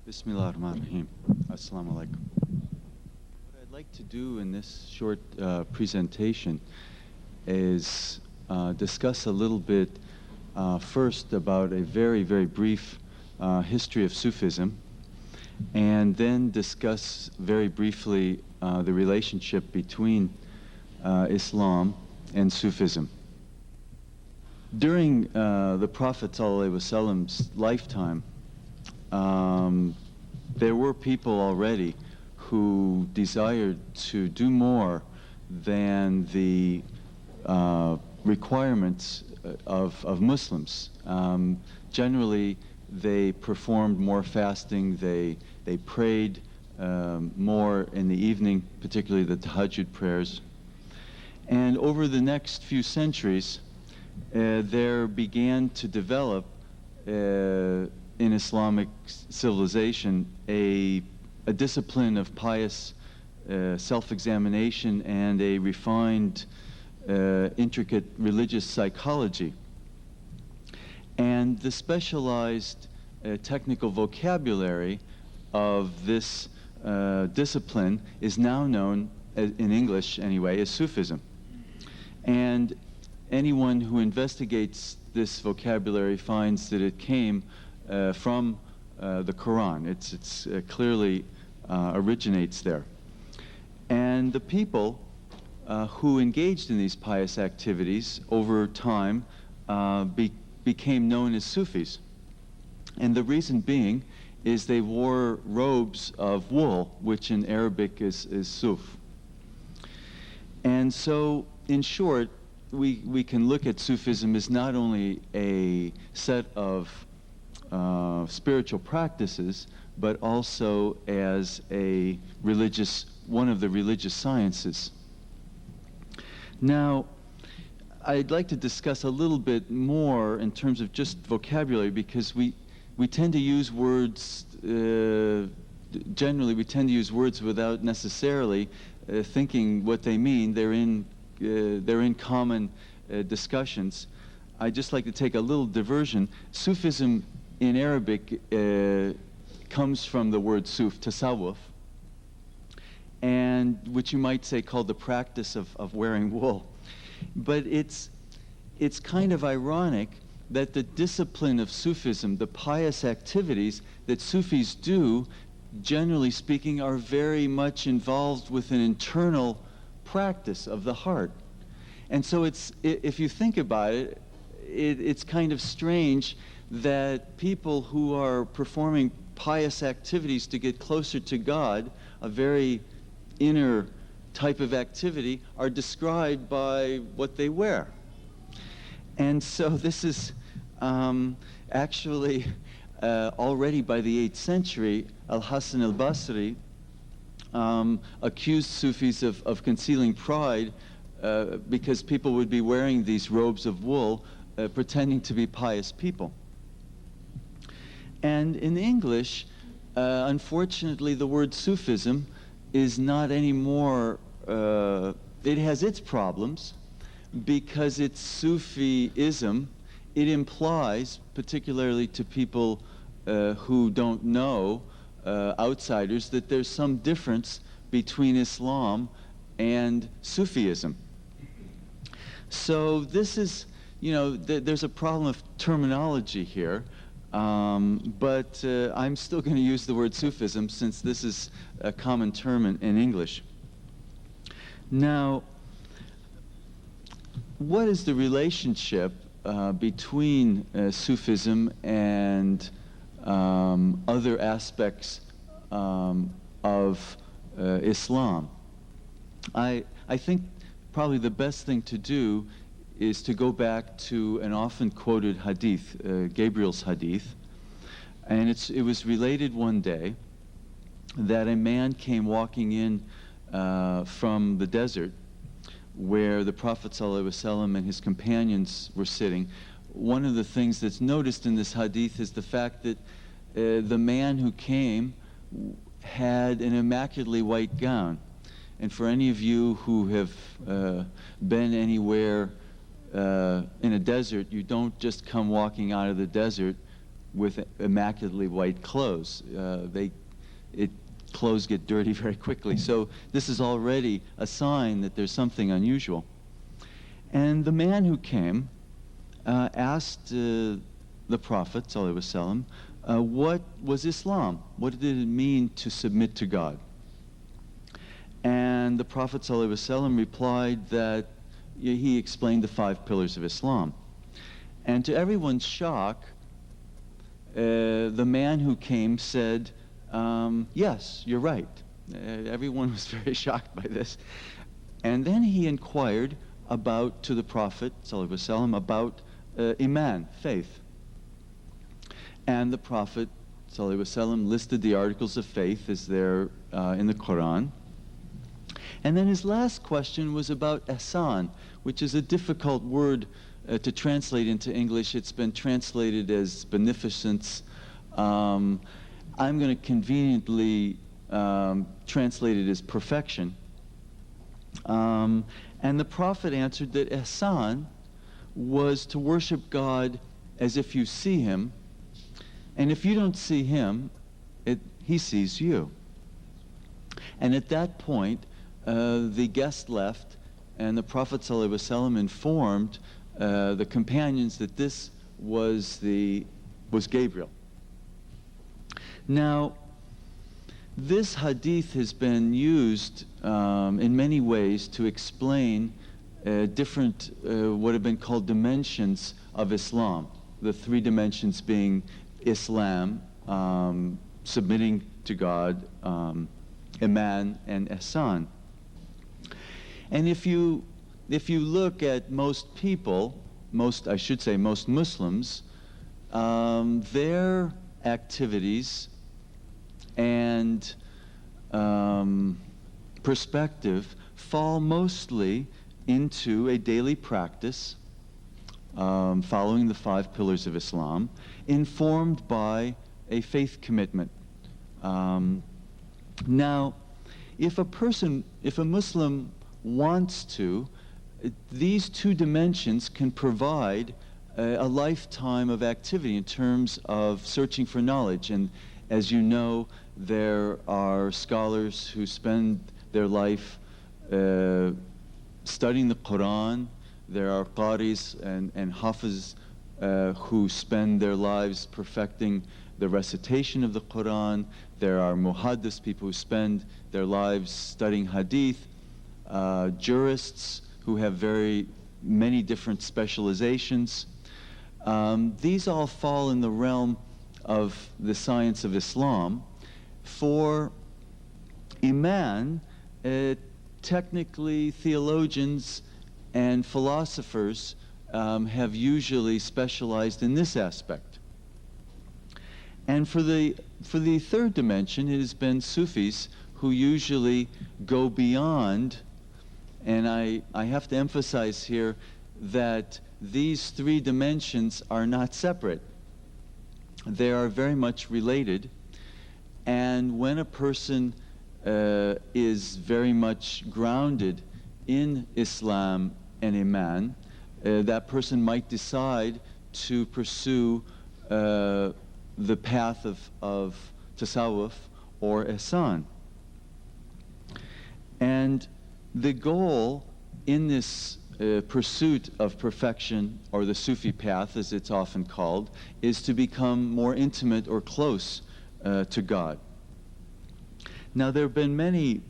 Bismillahirrahmanirrahim. Assalamu alaikum. What I'd like to do in this short presentation is discuss a little bit first about a very, very brief history of Sufism, and then discuss very briefly the relationship between Islam and Sufism. During the Prophet ﷺ's lifetime, there were people already who desired to do more than the requirements of Muslims. Generally, they performed more fasting, they prayed more in the evening, particularly the tahajjud prayers. And over the next few centuries, there began to develop in Islamic civilization a discipline of pious self-examination and a refined, intricate religious psychology. And the specialized technical vocabulary of this discipline is now known, in English anyway, as Sufism. And anyone who investigates this vocabulary finds that it came from the Quran. It's clearly originates there. And the people who engaged in these pious activities over time became known as Sufis. And the reason being is they wore robes of wool, which in Arabic is suf. And so, in short, we can look at Sufism as not only a set of spiritual practices, but also as one of the religious sciences. Now, I'd like to discuss a little bit more in terms of just vocabulary, because we tend to use words, generally we tend to use words without necessarily thinking what they mean. They're in common discussions. I'd just like to take a little diversion. Sufism in Arabic comes from the word suf, tasawwuf, and which you might say called the practice of wearing wool. But it's kind of ironic that the discipline of Sufism, the pious activities that Sufis do, generally speaking, are very much involved with an internal practice of the heart. And so if you think about it, it's kind of strange that people who are performing pious activities to get closer to God, a very inner type of activity, are described by what they wear. And so this is actually already by the 8th century, Al-Hasan al-Basri accused Sufis of concealing pride because people would be wearing these robes of wool pretending to be pious people. And in English, unfortunately, the word Sufism is not anymore, it has its problems, because it's Sufism. It implies, particularly to people who don't know, outsiders, that there's some difference between Islam and Sufism. So this is, there's a problem of terminology here. But I'm still going to use the word Sufism, since this is a common term in English. Now, what is the relationship between Sufism and other aspects of Islam? I think probably the best thing to do is to go back to an often quoted hadith, Gabriel's hadith. And it was related one day that a man came walking in from the desert where the Prophet ﷺ and his companions were sitting. One of the things that's noticed in this hadith is the fact that the man who came had an immaculately white gown. And for any of you who have been anywhere in a desert, you don't just come walking out of the desert with immaculately white clothes. Clothes get dirty very quickly. So this is already a sign that there's something unusual. And the man who came asked the Prophet ﷺ, what was Islam? What did it mean to submit to God? And the Prophet ﷺ replied that he explained the 5 pillars of Islam. And to everyone's shock, the man who came said, yes, you're right. Everyone was very shocked by this. And then he inquired to the Prophet ﷺ about Iman, faith. And the Prophet ﷺ listed the articles of faith as they're in the Quran. And then his last question was about ihsan, which is a difficult word to translate into English. It's been translated as beneficence. I'm going to conveniently translate it as perfection. And the Prophet answered that ihsan was to worship God as if you see him, and if you don't see him, he sees you. And at that point, the guest left, and the Prophet ﷺ informed the companions that this was Gabriel. Now, this hadith has been used in many ways to explain different, what have been called dimensions of Islam. The 3 dimensions being Islam, submitting to God, Iman, and Ihsan. And if you look at most people, most Muslims, their activities and perspective fall mostly into a daily practice following the 5 pillars of Islam, informed by a faith commitment. Now, if a Muslim wants to, these 2 dimensions can provide a lifetime of activity in terms of searching for knowledge. And as you know, there are scholars who spend their life studying the Quran. There are qaris and hafiz who spend their lives perfecting the recitation of the Quran. There are muhaddis, people who spend their lives studying hadith, jurists who have very many different specializations. These all fall in the realm of the science of Islam. For Iman, technically theologians and philosophers have usually specialized in this aspect. And for the 3rd dimension, it has been Sufis who usually go beyond, and I have to emphasize here that these 3 dimensions are not separate. They are very much related. And when a person is very much grounded in Islam and Iman, that person might decide to pursue the path of tasawwuf or ihsan. And the goal in this pursuit of perfection, or the Sufi path as it's often called, is to become more intimate or close to God. Now, there have been many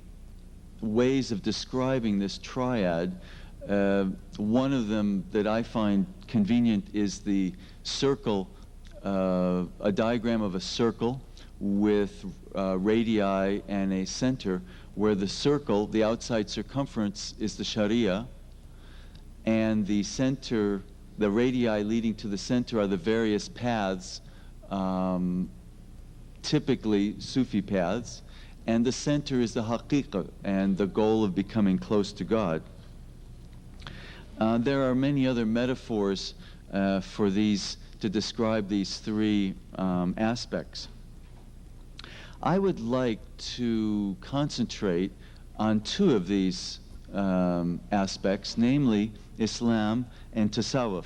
ways of describing this triad. One of them that I find convenient is the circle, a diagram of a circle with radii and a center, where the circle, the outside circumference, is the Sharia, and the center, the radii leading to the center, are the various paths, typically Sufi paths, and the center is the haqiqah and the goal of becoming close to God. There are many other metaphors for these, to describe these 3 aspects. I would like to concentrate on 2 of these aspects, namely Islam and tasawwuf.